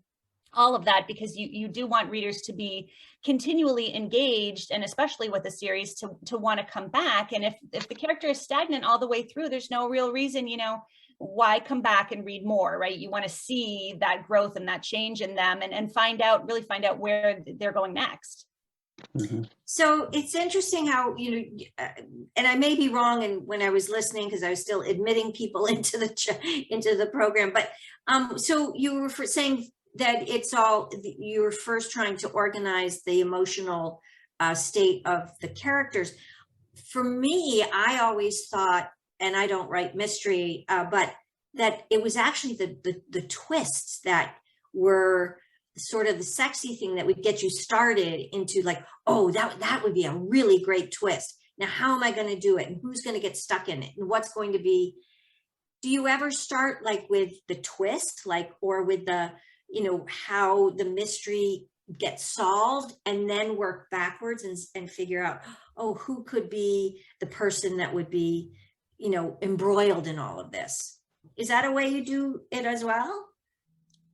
all of that, because you do want readers to be continually engaged, and especially with a series to want to come back. And if the character is stagnant all the way through, there's no real reason, you know, why come back and read more, right? You want to see that growth and that change in them, and really find out where they're going next. Mm-hmm. So it's interesting how, you know, and I may be wrong, and when I was listening, because I was still admitting people into the program, but so you were saying that you were first trying to organize the emotional state of the characters. For me, I always thought, and I don't write mystery, but that it was actually the twists that were sort of the sexy thing that would get you started into, like, oh, that would be a really great twist. Now, how am I going to do it? And who's going to get stuck in it? And what's going to be, do you ever start like with the twist, like, or with the, you know, how the mystery gets solved, and then work backwards and figure out, oh, who could be the person that would be, you know, embroiled in all of this? Is that a way you do it as well?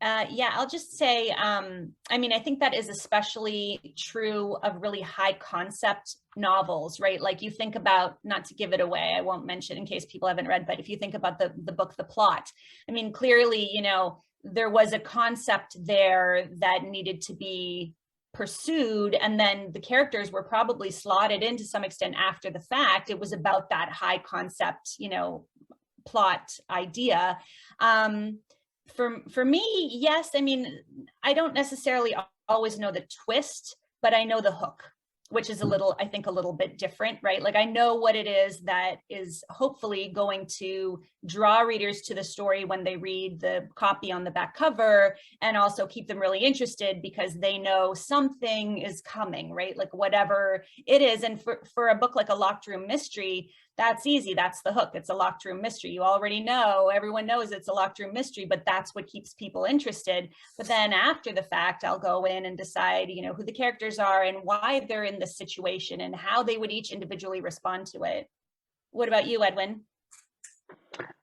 Yeah, I'll just say, I mean, I think that is especially true of really high concept novels, right? Like you think about, not to give it away, I won't mention in case people haven't read, but if you think about the book, The Plot, I mean, clearly, you know, there was a concept there that needed to be pursued, and then the characters were probably slotted in to some extent after the fact. It was about that high concept, you know, plot idea. For me, yes, I mean, I don't necessarily always know the twist, but I know the hook, which is I think a little bit different, right? Like I know what it is that is hopefully going to draw readers to the story when they read the copy on the back cover, and also keep them really interested because they know something is coming, right? Like whatever it is. And for a book like A Locked Room Mystery, that's easy. That's the hook. It's a locked room mystery. You already know, everyone knows it's a locked room mystery, but that's what keeps people interested. But then after the fact, I'll go in and decide, you know, who the characters are and why they're in this situation and how they would each individually respond to it. What about you, Edwin?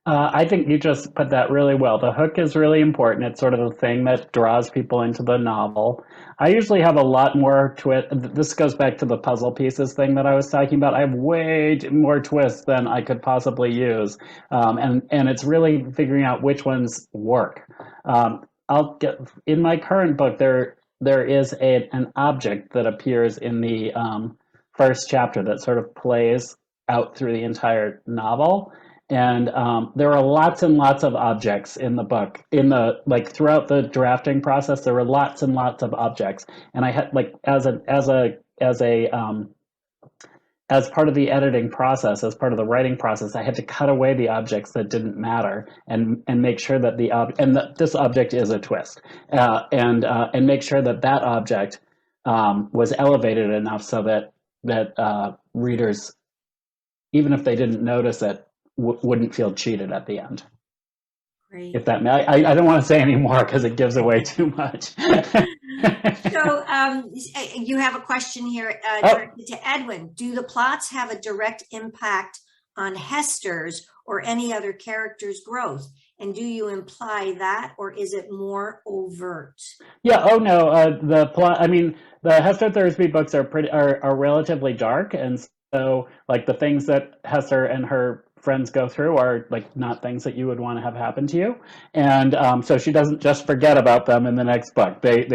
I think you just put that really well. The hook is really important. It's sort of the thing that draws people into the novel. I usually have a lot more twist. This goes back to the puzzle pieces thing that I was talking about. I have way more twists than I could possibly use. And it's really figuring out which ones work. In my current book, there is an object that appears in the first chapter that sort of plays out through the entire novel. And there are lots and lots of objects in the book. Throughout the drafting process, there were lots and lots of objects. And I had as part of the editing process, as part of the writing process, I had to cut away the objects that didn't matter and make sure that this object is a twist, and make sure that object was elevated enough so that readers, even if they didn't notice it, wouldn't feel cheated at the end. Great. If that, I don't want to say any more because it gives away too much. So you have a question here directed to Edwin. Do the plots have a direct impact on Hester's or any other character's growth? And do you imply that, or is it more overt? Yeah. Oh no. The plot. I mean, the Hester Thursby books are relatively dark, and so like the things that Hester and her friends go through are like not things that you would want to have happen to you, and so she doesn't just forget about them in the next book. They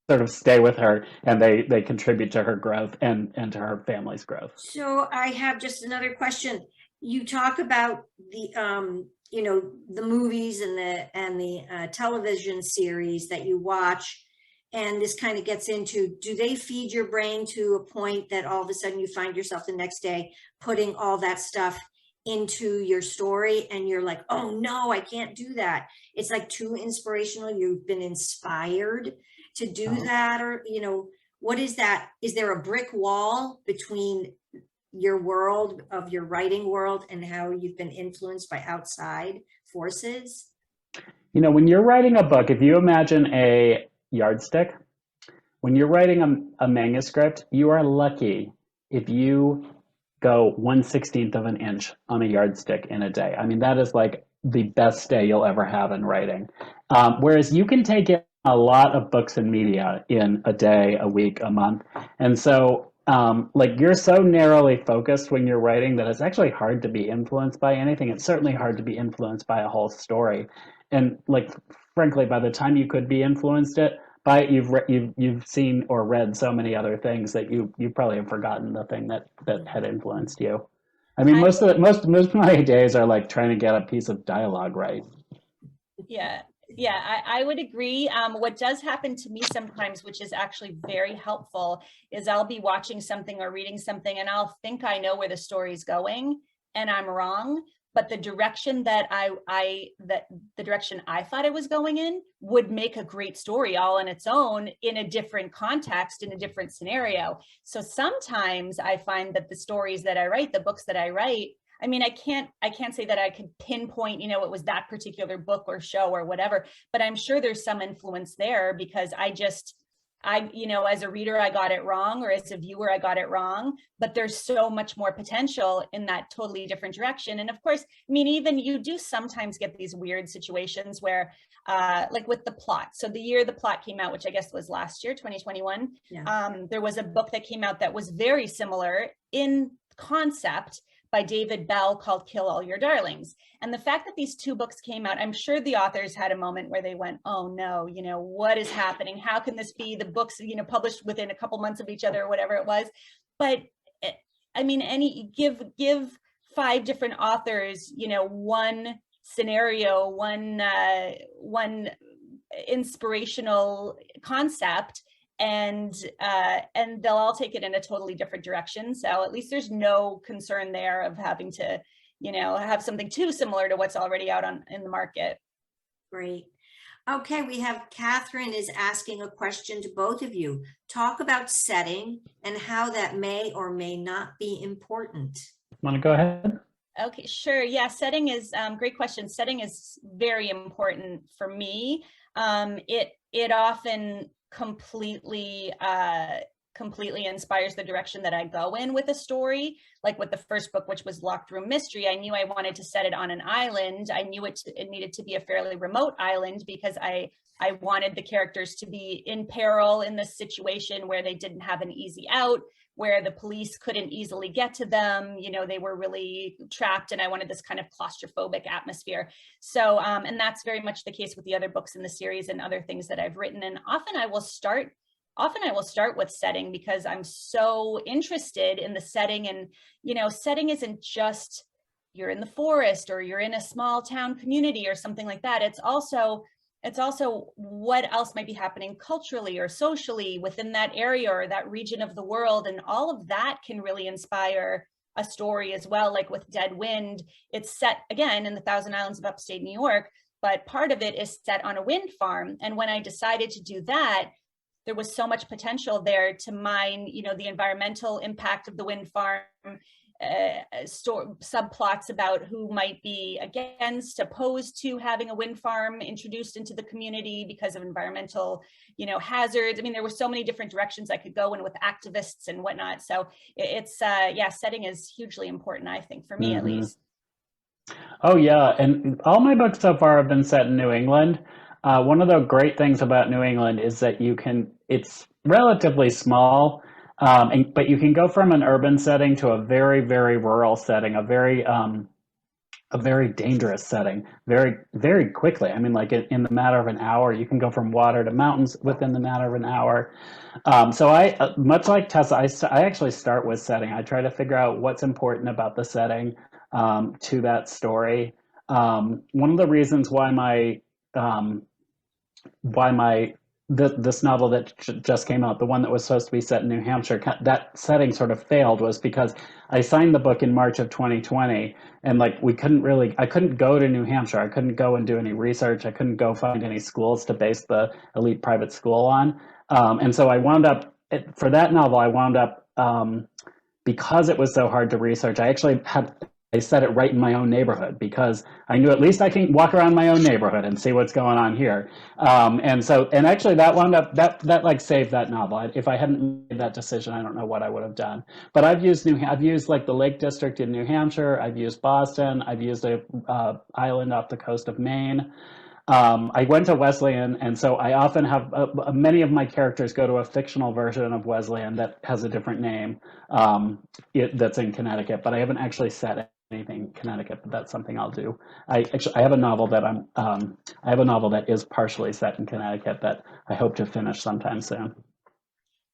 sort of stay with her, and they contribute to her growth and to her family's growth. So I have just another question. You talk about the you know, the movies and the television series that you watch, and this kind of gets into, do they feed your brain to a point that all of a sudden you find yourself the next day putting all that stuff into your story and you're like, oh no, I can't do that. It's like too inspirational. You've been inspired to do that, or, you know, what is that? Is there a brick wall between your world of your writing world and how you've been influenced by outside forces? You know, when you're writing a book, if you imagine a yardstick, when you're writing a manuscript, you are lucky if you go 1/16 of an inch on a yardstick in a day. I mean, that is like the best day you'll ever have in writing. Whereas you can take in a lot of books and media in a day, a week, a month. And so like you're so narrowly focused when you're writing that it's actually hard to be influenced by anything. It's certainly hard to be influenced by a whole story. And like, frankly, by the time you could be influenced by it, you've seen or read so many other things that you probably have forgotten the thing that had influenced you. I mean, most of my days are like trying to get a piece of dialogue right. Yeah, I would agree. What does happen to me sometimes, which is actually very helpful, is I'll be watching something or reading something and I'll think I know where the story's going and I'm wrong. But the direction that the direction I thought it was going in would make a great story all on its own in a different context, in a different scenario. So sometimes I find that the stories that I write, the books that I write, I mean, I can't say that I could pinpoint, you know, it was that particular book or show or whatever, but I'm sure there's some influence there because you know, as a reader, I got it wrong, or as a viewer, I got it wrong, but there's so much more potential in that totally different direction. And of course, I mean, even you do sometimes get these weird situations where, like with the plot. So the year the plot came out, which I guess was last year, 2021, there was a book that came out that was very similar in concept by David Bell called Kill All Your Darlings. And the fact that these two books came out, I'm sure the authors had a moment where they went, oh no, you know, what is happening? How can this be? The books, you know, published within a couple months of each other or whatever it was. But I mean, give 5 different authors, you know, one scenario, one inspirational concept, and they'll all take it in a totally different direction. So at least there's no concern there of having to, you know, have something too similar to what's already out in the market. Great. Okay, we have Catherine is asking a question to both of you. Talk about setting and how that may or may not be important. Want to go ahead? Okay, sure. Yeah, setting is great question. Setting is very important for me. It often completely inspires the direction that I go in with a story. Like with the first book, which was Locked Room Mystery, I knew I wanted to set it on an island. I knew it needed to be a fairly remote island because I wanted the characters to be in peril in this situation where they didn't have an easy out, where the police couldn't easily get to them. You know, they were really trapped, and I wanted this kind of claustrophobic atmosphere. So, and that's very much the case with the other books in the series and other things that I've written. And often I will start with setting because I'm so interested in the setting. And, you know, setting isn't just you're in the forest or you're in a small town community or something like that. It's also what else might be happening culturally or socially within that area or that region of the world. And all of that can really inspire a story as well. Like with Dead Wind, it's set again in the Thousand Islands of upstate New York, but part of it is set on a wind farm. And when I decided to do that, there was so much potential there to mine, you know, the environmental impact of the wind farm, subplots about who might be against, opposed to having a wind farm introduced into the community because of environmental, you know, hazards. I mean, there were so many different directions I could go in with activists and whatnot. So it's, yeah, setting is hugely important, I think, for me at least. Oh yeah, and all my books so far have been set in New England. One of the great things about New England is that it's relatively small, but you can go from an urban setting to a very, very rural setting, a very dangerous setting, very, very quickly. I mean, like in the matter of an hour, you can go from water to mountains within the matter of an hour. So I, much like Tessa, I actually start with setting. I try to figure out what's important about the setting to that story. one of the reasons this novel that just came out, the one that was supposed to be set in New Hampshire, that setting sort of failed, was because I signed the book in March of 2020, and like I couldn't go to New Hampshire. I couldn't go and do any research. I couldn't go find any schools to base the elite private school on. And so I wound up, for that novel, because it was so hard to research, I set it right in my own neighborhood, because I knew at least I can walk around my own neighborhood and see what's going on here. And actually that wound up, that like saved that novel. If I hadn't made that decision, I don't know what I would have done. But I've used like the Lake District in New Hampshire. I've used Boston. I've used a island off the coast of Maine. I went to Wesleyan, and so I often have many of my characters go to a fictional version of Wesleyan that has a different name that's in Connecticut, but I haven't actually set anything in Connecticut, but that's something I'll do. I have a novel that is partially set in Connecticut that I hope to finish sometime soon.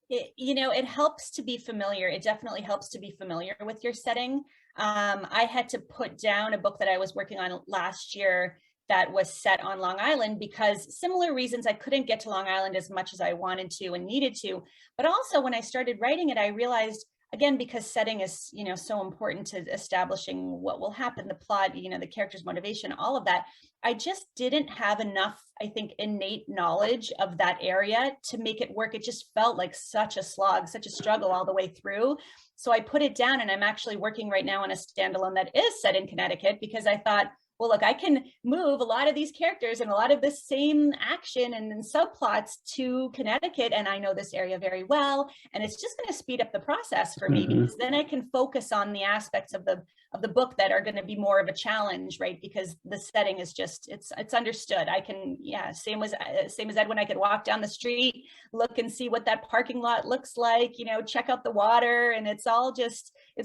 It helps to be familiar. It definitely helps to be familiar with your setting. I had to put down a book that I was working on last year that was set on Long Island because similar reasons. I couldn't get to Long Island as much as I wanted to and needed to, but also when I started writing it, I realized, again, because setting is, so important to establishing what will happen, the plot, the character's motivation, all of that. I just didn't have enough, I think, innate knowledge of that area to make it work. It just felt like such a slog, such a struggle all the way through. So I put it down, and I'm actually working right now on a standalone that is set in Connecticut because I thought, well, look, I can move a lot of these characters and a lot of this same action and subplots to Connecticut, and I know this area very well, and it's just going to speed up the process for me because then I can focus on the aspects of the book that are going to be more of a challenge, right? Because the setting is just it's understood. I can, same as Edwin, I could walk down the street, look and see what that parking lot looks like, check out the water, and it's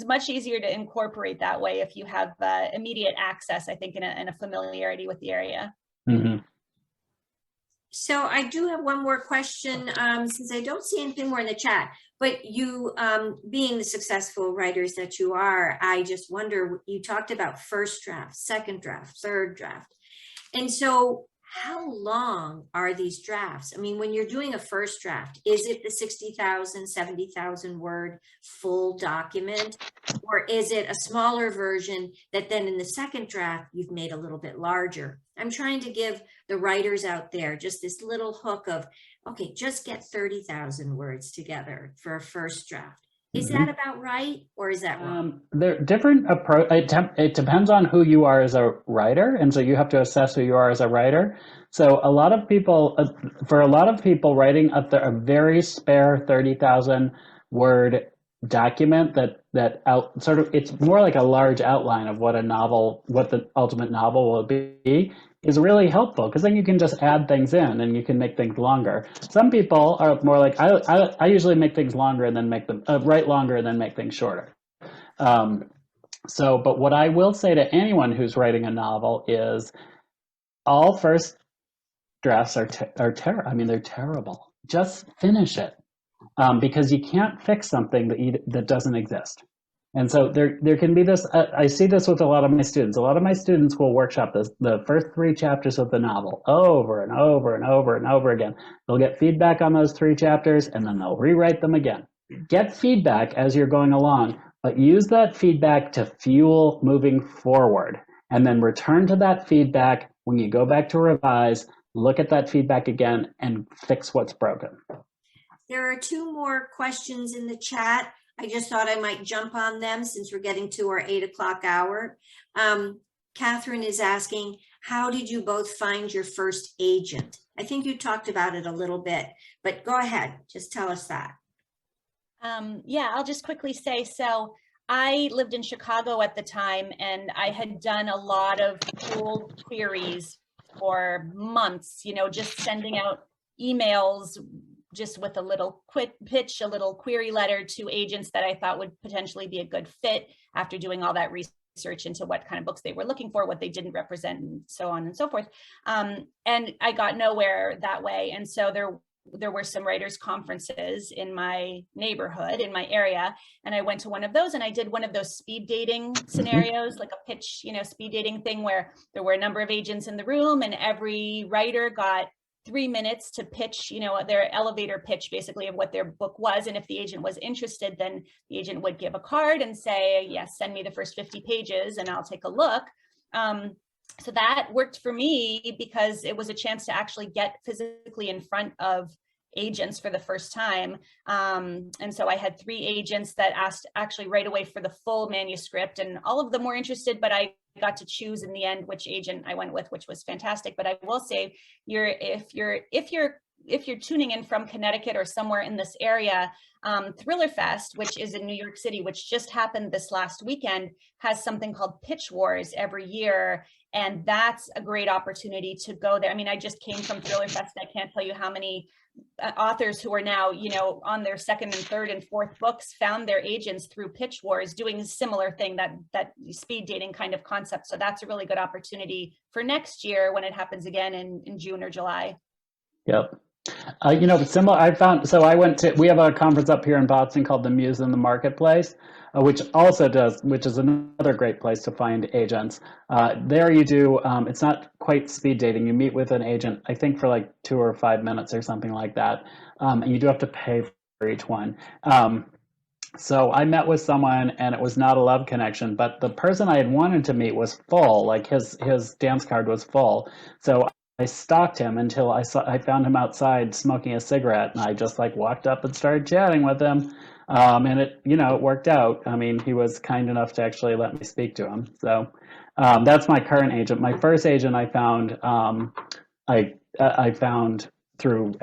much easier to incorporate that way if you have immediate access, I think, and a familiarity with the area. Mm-hmm. So I do have one more question, since I don't see anything more in the chat, but you, being the successful writers that you are, I just wonder, you talked about first draft, second draft, third draft. And so how long are these drafts? I mean, when you're doing a first draft, is it the 60,000, 70,000 word full document? Or is it a smaller version that then in the second draft, you've made a little bit larger? I'm trying to give the writers out there just this little hook of, okay, just get 30,000 words together for a first draft. Is that about right, or is that wrong? There are different approach. It depends on who you are as a writer, and so you have to assess who you are as a writer. So a lot of people, writing a very spare 30,000 word document it's more like a large outline of what the ultimate novel will be, is really helpful, because then you can just add things in and you can make things longer. Some people are more like, I usually make things longer and then write longer and then make things shorter. But what I will say to anyone who's writing a novel is all first drafts are terrible. I mean, they're terrible. Just finish it. Because you can't fix something that doesn't exist. And so there can be this, I see this with a lot of my students. A lot of my students will workshop the first 3 chapters of the novel over and over and over and over again. They'll get feedback on those 3 chapters, and then they'll rewrite them again. Get feedback as you're going along, but use that feedback to fuel moving forward. And then return to that feedback when you go back to revise, look at that feedback again, and fix what's broken. There are 2 more questions in the chat. I just thought I might jump on them since we're getting to our 8 o'clock hour. Catherine is asking, how did you both find your first agent? I think you talked about it a little bit, but go ahead, just tell us that. I'll just quickly say, so I lived in Chicago at the time, and I had done a lot of cold queries for months, just sending out emails just with a little quick pitch, a little query letter to agents that I thought would potentially be a good fit after doing all that research into what kind of books they were looking for, what they didn't represent, and so on and so forth. And I got nowhere that way. And so there there were some writers conferences in my neighborhood, in my area, and I went to one of those, and I did one of those speed dating scenarios, like a pitch, speed dating thing, where there were a number of agents in the room, and every writer got 3 minutes to pitch, their elevator pitch, basically, of what their book was. And if the agent was interested, then the agent would give a card and say, yes, send me the first 50 pages and I'll take a look. So that worked for me because it was a chance to actually get physically in front of agents for the first time. And so I had 3 agents that asked actually right away for the full manuscript, and all of them were interested, but I got to choose in the end which agent I went with, which was fantastic. But I will say, if you're tuning in from Connecticut or somewhere in this area, Thriller Fest, which is in New York City, which just happened this last weekend, has something called Pitch Wars every year. And that's a great opportunity to go there. I mean, I just came from Thriller Fest. I can't tell you how many authors who are now, on their 2nd and 3rd and 4th books found their agents through Pitch Wars, doing a similar thing, that speed dating kind of concept. So that's a really good opportunity for next year when it happens again in June or July. Yep. Similar, we have a conference up here in Boston called the Muse in the Marketplace, which is another great place to find agents. There you do, it's not quite speed dating. You meet with an agent, I think for like 2 or 5 minutes or something like that. And you do have to pay for each one. So I met with someone and it was not a love connection, but the person I had wanted to meet was full, like his dance card was full. So I stalked him until I found him outside smoking a cigarette, and I just walked up and started chatting with him. And it worked out. I mean, he was kind enough to actually let me speak to him. So that's my current agent. My first agent I found, I found through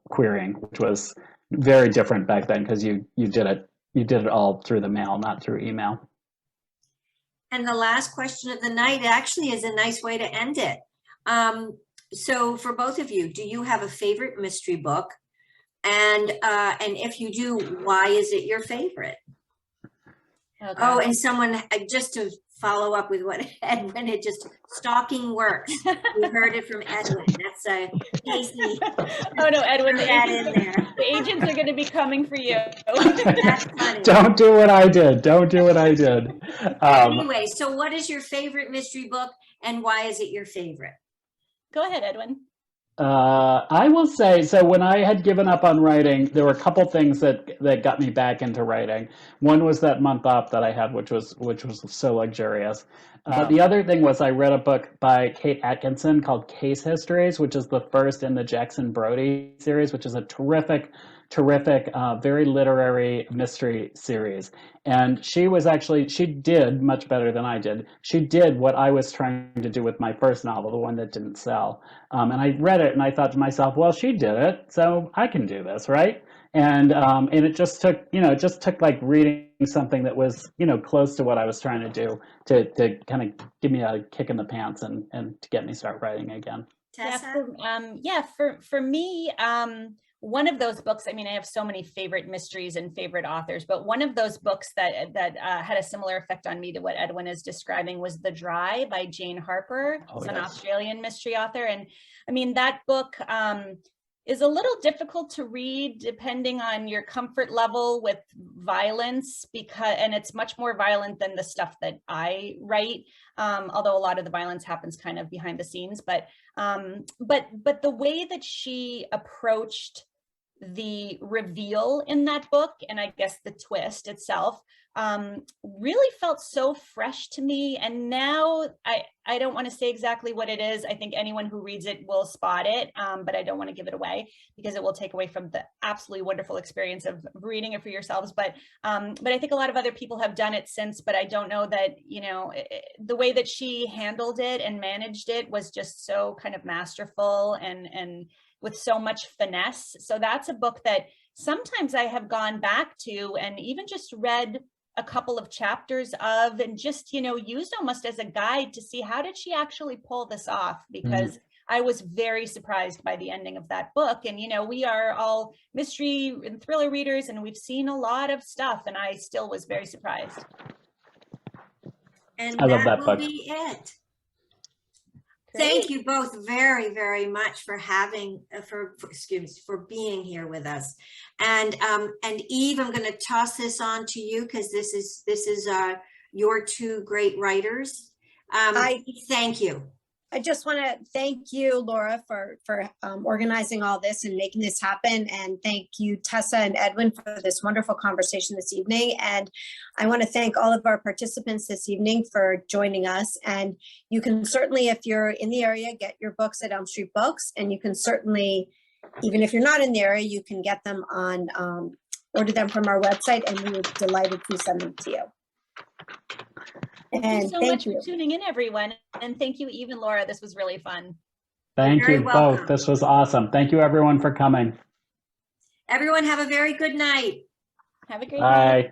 querying, which was very different back then because you did it all through the mail, not through email. And the last question of the night actually is a nice way to end it. So for both of you, do you have a favorite mystery book? And if you do, why is it your favorite? Okay. Oh, and someone, just to follow up with what Edwin had just, stalking works. We heard it from Edwin. That's a Casey. Oh no, Edwin, the agents are going to be coming for you. That's funny. Don't do what I did. Anyway, so what is your favorite mystery book and why is it your favorite? Go ahead, Edwin. I will say, so when I had given up on writing, there were a couple things that got me back into writing. One was that month off that I had, which was so luxurious. The other thing was I read a book by Kate Atkinson called Case Histories, which is the first in the Jackson Brody series, which is a terrific, very literary mystery series. And she did much better than I did. She did what I was trying to do with my first novel, the one that didn't sell. And I read it and I thought to myself, well, she did it, so I can do this, right? And it just took reading something that was, close to what I was trying to do to kind of give me a kick in the pants and to get me start writing again. Tessa? For me, one of those books, I mean, I have so many favorite mysteries and favorite authors, but one of those books that had a similar effect on me to what Edwin is describing was The Dry by Jane Harper. It's an Australian mystery author. And I mean, that book is a little difficult to read depending on your comfort level with violence, and it's much more violent than the stuff that I write. Although a lot of the violence happens kind of behind the scenes, but the way that she approached the reveal in that book, and I guess the twist itself, really felt so fresh to me. And now I don't want to say exactly what it is. I think anyone who reads it will spot it, but I don't want to give it away because it will take away from the absolutely wonderful experience of reading it for yourselves. But I think a lot of other people have done it since, but I don't know that, the way that she handled it and managed it was just so kind of masterful and with so much finesse. So that's a book that sometimes I have gone back to and even just read a couple of chapters of and just, used almost as a guide to see how did she actually pull this off, because I was very surprised by the ending of that book. And, we are all mystery and thriller readers and we've seen a lot of stuff and I still was very surprised. And I love that that will book. be it. Thank you both very, very much for having, for being here with us. And Eve, I'm going to toss this on to you because this is your two great writers. Thank you. I just want to thank you, Laura, for organizing all this and making this happen. And thank you, Tessa and Edwin, for this wonderful conversation this evening. And I want to thank all of our participants this evening for joining us. And you can certainly, if you're in the area, get your books at Elm Street Books. And you can certainly, even if you're not in the area, you can get them on, order them from our website, and we would be delighted to send them to you. Thank you so much for tuning in, everyone. And thank you, Eve and Laura. This was really fun. Thank you both. This was awesome. Thank you, everyone, for coming. Everyone have a very good night. Have a great night. Bye.